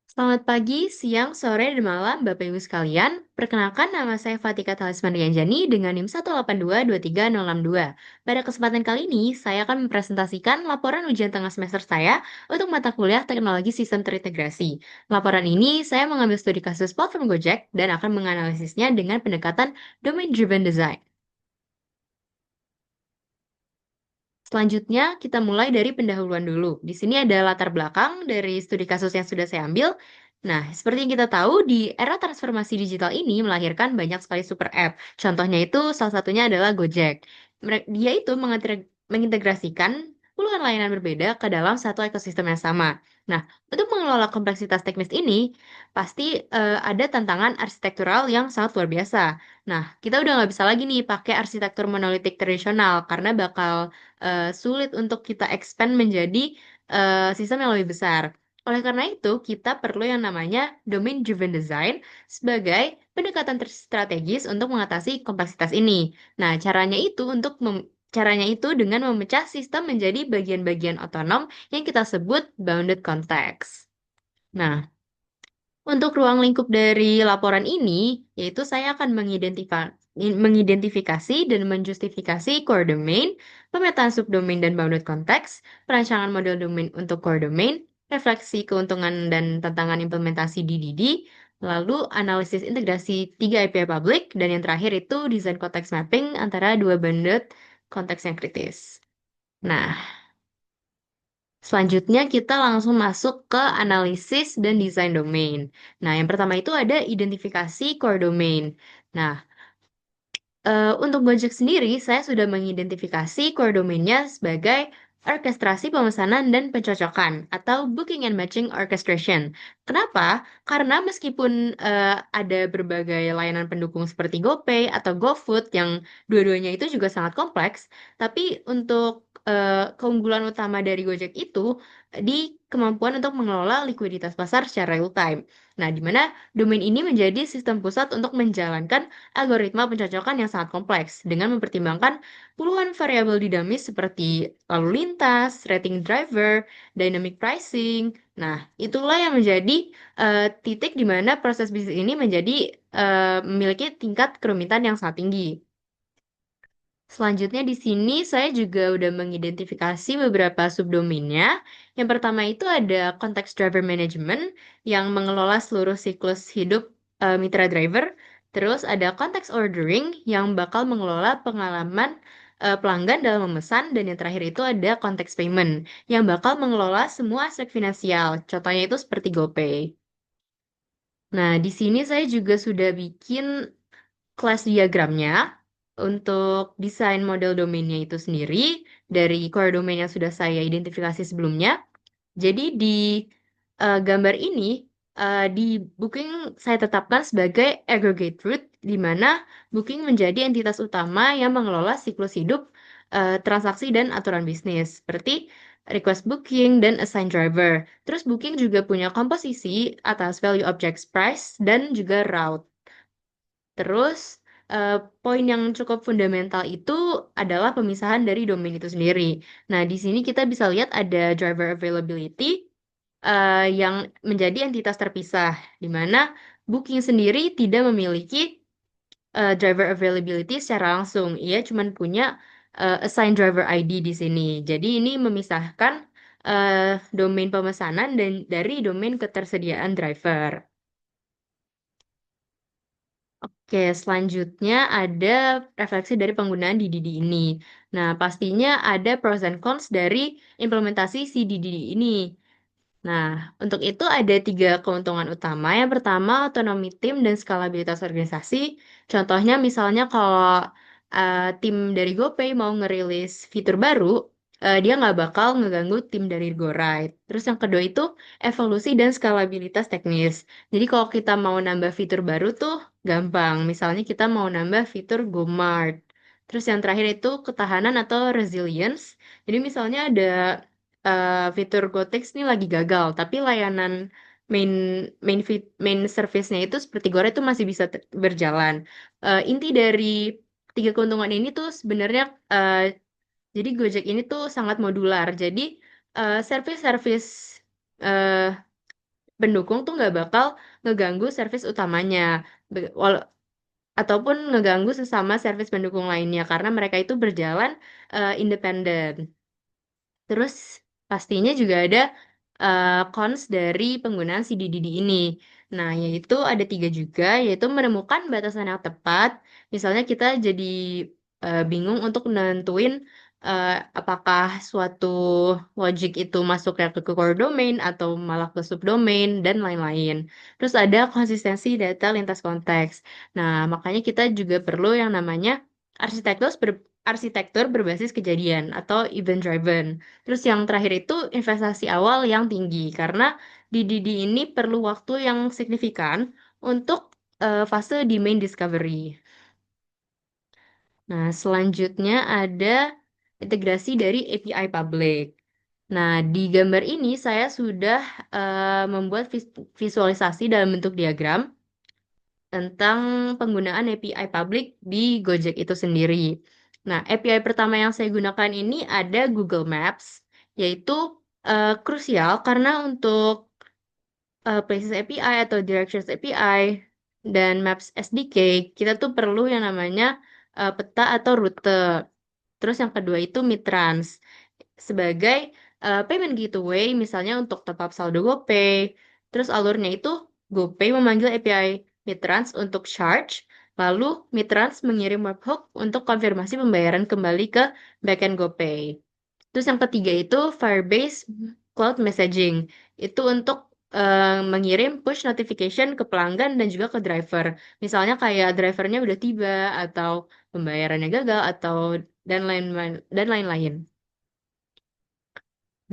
Selamat pagi, siang, sore, dan malam, Bapak Ibu sekalian. Perkenalkan nama saya Fatika Talisman Rianjani dengan NIM 1822302. Pada kesempatan kali ini, saya akan mempresentasikan laporan ujian tengah semester saya untuk mata kuliah Teknologi Sistem Terintegrasi. Laporan ini saya mengambil studi kasus platform Gojek dan akan menganalisisnya dengan pendekatan Domain Driven Design. Selanjutnya, kita mulai dari pendahuluan dulu. Di sini ada latar belakang dari studi kasus yang sudah saya ambil. Nah, seperti yang kita tahu, di era transformasi digital ini melahirkan banyak sekali super app. Contohnya itu, salah satunya adalah Gojek. Dia itu mengintegrasikan puluhan layanan berbeda ke dalam satu ekosistem yang sama. Nah, untuk mengelola kompleksitas teknis ini, pasti ada tantangan arsitektural yang sangat luar biasa. Nah, kita udah nggak bisa lagi nih pakai arsitektur monolitik tradisional karena bakal sulit untuk kita expand menjadi, sistem yang lebih besar. Oleh karena itu, kita perlu yang namanya domain driven design sebagai pendekatan strategis untuk mengatasi kompleksitas ini. Nah, caranya itu dengan memecah sistem menjadi bagian-bagian otonom yang kita sebut bounded context. Nah, untuk ruang lingkup dari laporan ini, yaitu saya akan mengidentifikasi dan menjustifikasi core domain, pemetaan subdomain dan bounded context, perancangan model domain untuk core domain, refleksi keuntungan dan tantangan implementasi DDD, lalu analisis integrasi 3 API public, dan yang terakhir itu design context mapping antara dua bounded context yang kritis. Nah, selanjutnya kita langsung masuk ke analisis dan desain domain. Nah, yang pertama itu ada identifikasi core domain. Nah, untuk Gojek sendiri, saya sudah mengidentifikasi core domainnya sebagai orkestrasi pemesanan dan pencocokan atau booking and matching orchestration. Kenapa? Karena meskipun ada berbagai layanan pendukung seperti GoPay atau GoFood yang dua-duanya itu juga sangat kompleks, tapi untuk keunggulan utama dari Gojek itu di kemampuan untuk mengelola likuiditas pasar secara real time. Nah, di mana domain ini menjadi sistem pusat untuk menjalankan algoritma pencocokan yang sangat kompleks dengan mempertimbangkan puluhan variabel dinamis seperti lalu lintas, rating driver, dynamic pricing. Nah, itulah yang menjadi titik di mana proses bisnis ini menjadi memiliki tingkat kerumitan yang sangat tinggi. Selanjutnya di sini saya juga udah mengidentifikasi beberapa subdomainnya. Yang pertama itu ada Context Driver Management yang mengelola seluruh siklus hidup mitra driver. Terus ada Context Ordering yang bakal mengelola pengalaman pelanggan dalam memesan. Dan yang terakhir itu ada Context Payment yang bakal mengelola semua aspek finansial. Contohnya itu seperti GoPay. Nah, di sini saya juga sudah bikin kelas diagramnya untuk desain model domainnya itu sendiri dari core domain yang sudah saya identifikasi sebelumnya. Jadi di gambar ini di Booking saya tetapkan sebagai aggregate root di mana Booking menjadi entitas utama yang mengelola siklus hidup transaksi dan aturan bisnis seperti request booking dan assign driver. Terus Booking juga punya komposisi atas value objects price dan juga route. Terus, poin yang cukup fundamental itu adalah pemisahan dari domain itu sendiri. Nah, di sini kita bisa lihat ada driver availability yang menjadi entitas terpisah, di mana Booking sendiri tidak memiliki driver availability secara langsung. Ia cuma punya assign driver ID di sini. Jadi ini memisahkan domain pemesanan dan dari domain ketersediaan driver. Oke, selanjutnya ada refleksi dari penggunaan DDD ini. Nah, pastinya ada pros and cons dari implementasi si DDD ini. Nah, untuk itu ada tiga keuntungan utama. Yang pertama, otonomi tim dan skalabilitas organisasi. Contohnya misalnya kalau tim dari GoPay mau ngerilis fitur baru, dia nggak bakal ngeganggu tim dari GoRide. Terus yang kedua itu evolusi dan skalabilitas teknis. Jadi kalau kita mau nambah fitur baru tuh gampang. Misalnya kita mau nambah fitur GoMart. Terus yang terakhir itu ketahanan atau resilience. Jadi misalnya ada fitur GoTex ini lagi gagal, tapi layanan main main service-nya itu seperti Gore itu masih bisa berjalan. Inti dari tiga keuntungan ini tuh sebenarnya jadi Gojek ini tuh sangat modular. Jadi service-service eh, pendukung tuh nggak bakal ngeganggu service utamanya. Be- wala- Ataupun ngeganggu sesama service pendukung lainnya karena mereka itu berjalan independen. Terus pastinya juga ada cons dari penggunaan CDDD ini. Nah, yaitu ada tiga juga, yaitu menemukan batasan yang tepat. Misalnya kita jadi bingung untuk nentuin eh, apakah suatu logic itu masuknya ke core domain atau malah ke subdomain dan lain-lain. Terus ada konsistensi data lintas konteks. Nah, makanya kita juga perlu yang namanya arsitektur arsitektur berbasis kejadian atau event driven. Terus yang terakhir itu investasi awal yang tinggi karena di Didi ini perlu waktu yang signifikan untuk fase di main discovery. Nah, selanjutnya ada integrasi dari API public. Nah, di gambar ini saya sudah membuat visualisasi dalam bentuk diagram tentang penggunaan API public di Gojek itu sendiri. Nah, API pertama yang saya gunakan ini ada Google Maps, yaitu krusial karena untuk Places API atau Directions API dan Maps SDK, kita tuh perlu yang namanya peta atau rute. Terus yang kedua itu Mitrans sebagai payment gateway, misalnya untuk top up saldo GoPay. Terus alurnya itu GoPay memanggil API Mitrans untuk charge, lalu Mitrans mengirim webhook untuk konfirmasi pembayaran kembali ke backend GoPay. Terus yang ketiga itu Firebase Cloud Messaging. Itu untuk mengirim push notification ke pelanggan dan juga ke driver. Misalnya kayak drivernya udah tiba atau pembayarannya gagal atau dan lain-lain.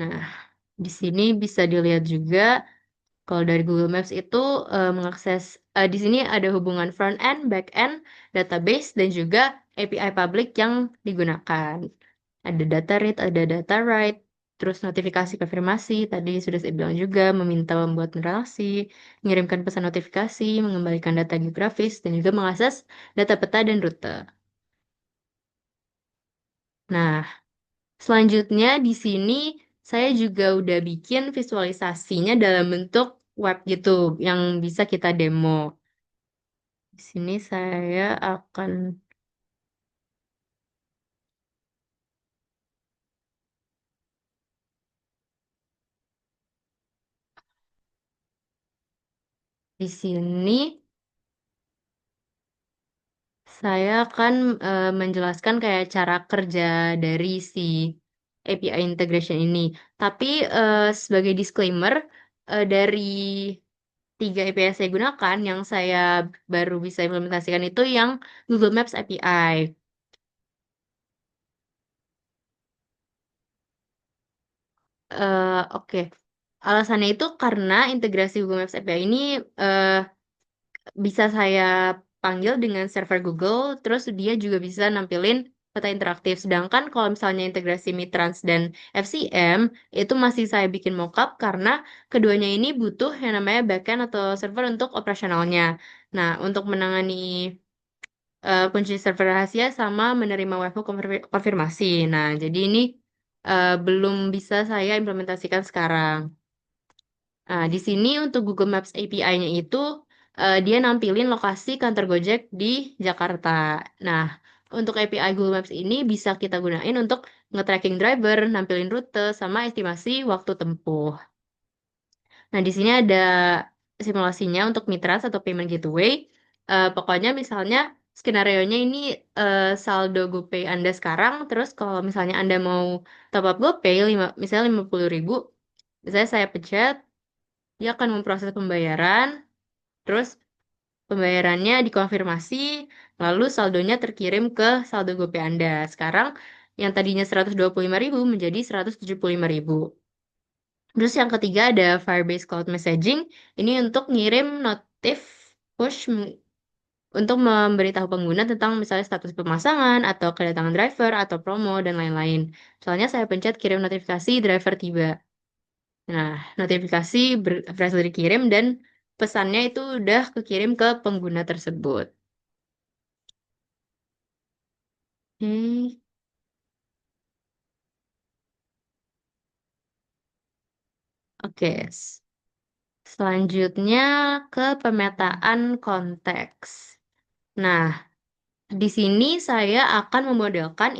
Nah, di sini bisa dilihat juga kalau dari Google Maps itu mengakses di sini ada hubungan front end, back end, database dan juga API public yang digunakan. Ada data read, ada data write, terus notifikasi konfirmasi, tadi sudah saya bilang juga, meminta membuat relasi, mengirimkan pesan notifikasi, mengembalikan data geografis, dan juga mengakses data peta dan rute. Nah, selanjutnya di sini saya juga udah bikin visualisasinya dalam bentuk web gitu yang bisa kita demo. Di sini saya akan di sini saya akan menjelaskan kayak cara kerja dari si API integration ini. Tapi sebagai disclaimer, dari tiga API yang saya gunakan, yang saya baru bisa implementasikan itu yang Google Maps API. Oke. Alasannya itu karena integrasi Google Maps API ini eh, bisa saya panggil dengan server Google, terus dia juga bisa nampilin peta interaktif. Sedangkan kalau misalnya integrasi Mitrans dan FCM, itu masih saya bikin mockup karena keduanya ini butuh yang namanya backend atau server untuk operasionalnya. Nah, untuk menangani kunci server rahasia sama menerima webhook konfirmasi. Nah, jadi ini belum bisa saya implementasikan sekarang. Nah, di sini untuk Google Maps API-nya itu dia nampilin lokasi kantor Gojek di Jakarta. Nah, untuk API Google Maps ini bisa kita gunain untuk nge-tracking driver, nampilin rute, sama estimasi waktu tempuh. Nah, di sini ada simulasinya untuk Mitras atau Payment Gateway. Pokoknya misalnya skenario-nya ini saldo GoPay Anda sekarang, terus kalau misalnya Anda mau top up GoPay, misalnya 50.000, misalnya saya pencet, dia akan memproses pembayaran, terus pembayarannya dikonfirmasi, lalu saldonya terkirim ke saldo GoPay Anda. Sekarang yang tadinya 125.000 menjadi 175.000. Terus yang ketiga ada Firebase Cloud Messaging. Ini untuk ngirim notif push untuk memberitahu pengguna tentang misalnya status pemasangan atau kedatangan driver atau promo dan lain-lain. Misalnya saya pencet kirim notifikasi driver tiba. Nah, notifikasi berhasil dikirim dan pesannya itu udah kekirim ke pengguna tersebut. Oke, oke. Selanjutnya ke pemetaan konteks. Nah, di sini saya akan memodelkan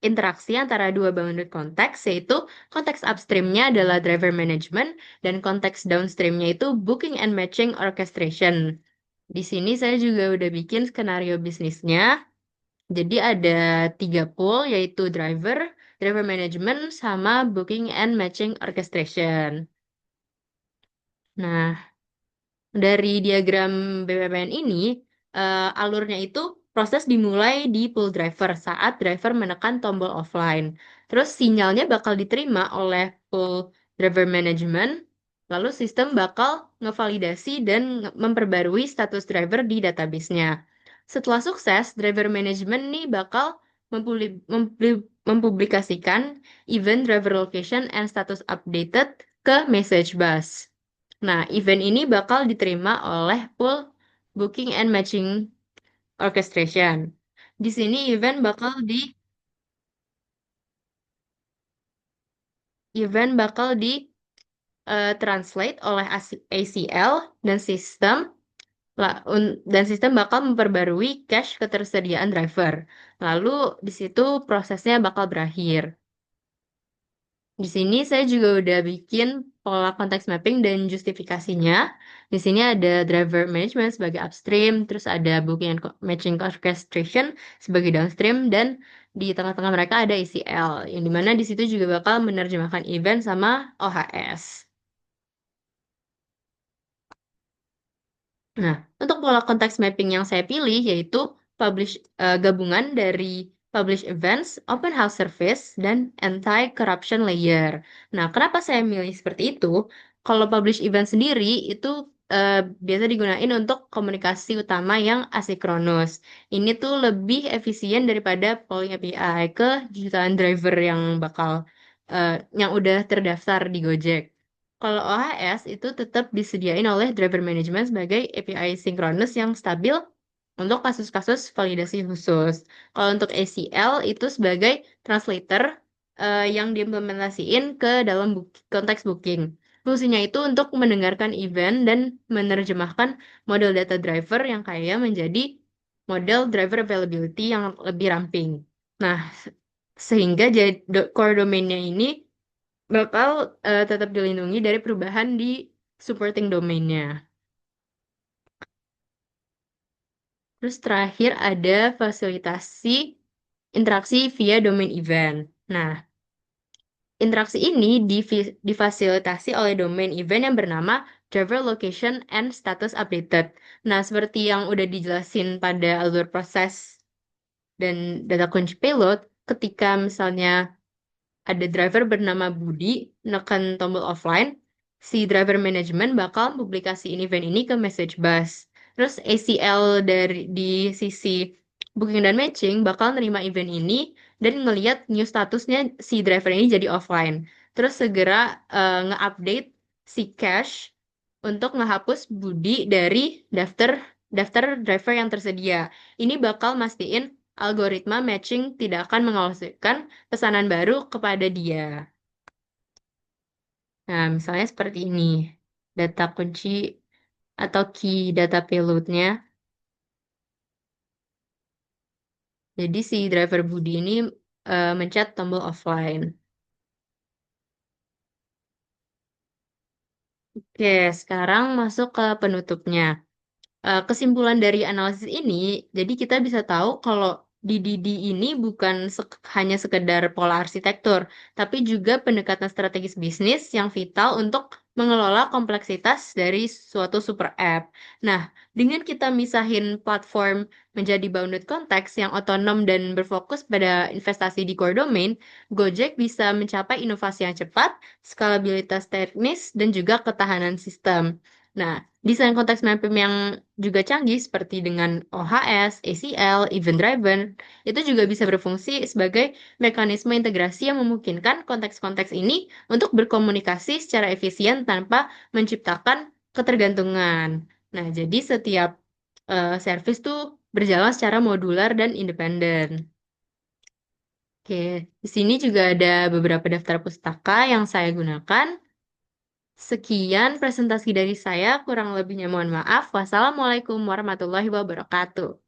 interaksi antara dua bounded konteks, yaitu konteks upstreamnya adalah driver management dan konteks downstreamnya itu booking and matching orchestration. Di sini saya juga udah bikin skenario bisnisnya. Jadi ada tiga pool, yaitu driver management, sama booking and matching orchestration. Nah, dari diagram BPPN ini, alurnya itu proses dimulai di pool driver saat driver menekan tombol offline. Terus sinyalnya bakal diterima oleh pool driver management, lalu sistem bakal ngevalidasi dan memperbarui status driver di database-nya. Setelah sukses, driver management nih bakal mempublikasikan event driver location and status updated ke message bus. Nah, event ini bakal diterima oleh pool booking and matching orchestration. Di sini event bakal di translate oleh ACL dan sistem bakal memperbarui cache ketersediaan driver. Lalu di situ prosesnya bakal berakhir. Di sini saya juga udah bikin pola konteks mapping dan justifikasinya. Di sini ada driver management sebagai upstream, terus ada booking and matching orchestration sebagai downstream, dan di tengah-tengah mereka ada ECL, yang dimana di situ juga bakal menerjemahkan event sama OHS. Nah, untuk pola konteks mapping yang saya pilih yaitu gabungan dari publish events, open house service, dan anti-corruption layer. Nah, kenapa saya milih seperti itu? Kalau publish event sendiri itu biasa digunakan untuk komunikasi utama yang asinkronus. Ini tuh lebih efisien daripada polling API ke jutaan driver yang udah terdaftar di Gojek. Kalau OHS itu tetap disediain oleh driver management sebagai API sinkronus yang stabil untuk kasus-kasus validasi khusus. Kalau untuk ACL itu sebagai translator yang diimplementasiin ke dalam konteks booking. Fungsinya itu untuk mendengarkan event dan menerjemahkan model data driver yang kaya menjadi model driver availability yang lebih ramping. Nah, sehingga core domainnya ini bakal tetap dilindungi dari perubahan di supporting domainnya. Terus terakhir ada fasilitasi interaksi via domain event. Nah, interaksi ini difasilitasi oleh domain event yang bernama driver location and status updated. Nah, seperti yang udah dijelasin pada alur proses dan data kunci payload, ketika misalnya ada driver bernama Budi, nekan tombol offline, si driver management bakal publikasiin event ini ke message bus. Terus ACL di sisi booking dan matching bakal nerima event ini dan ngeliat new statusnya si driver ini jadi offline. Terus segera nge-update si cache untuk ngehapus Budi dari daftar daftar driver yang tersedia. Ini bakal mastiin algoritma matching tidak akan menghasilkan pesanan baru kepada dia. Nah, misalnya seperti ini. Data kunci atau key data payload-nya. Jadi si driver Budi ini mencet tombol offline. Oke, sekarang masuk ke penutupnya. Kesimpulan dari analisis ini, jadi kita bisa tahu kalau DDD ini bukan hanya sekedar pola arsitektur, tapi juga pendekatan strategis bisnis yang vital untuk mengelola kompleksitas dari suatu super app. Nah, dengan kita misahin platform menjadi bounded context yang otonom dan berfokus pada investasi di core domain, Gojek bisa mencapai inovasi yang cepat, skalabilitas teknis, dan juga ketahanan sistem. Nah, desain konteks mapping yang juga canggih seperti dengan OHS, ACL, event driven, itu juga bisa berfungsi sebagai mekanisme integrasi yang memungkinkan konteks-konteks ini untuk berkomunikasi secara efisien tanpa menciptakan ketergantungan. Nah, jadi setiap service tuh berjalan secara modular dan independen. Oke, di sini juga ada beberapa daftar pustaka yang saya gunakan. Sekian presentasi dari saya, kurang lebihnya mohon maaf. Wassalamualaikum warahmatullahi wabarakatuh.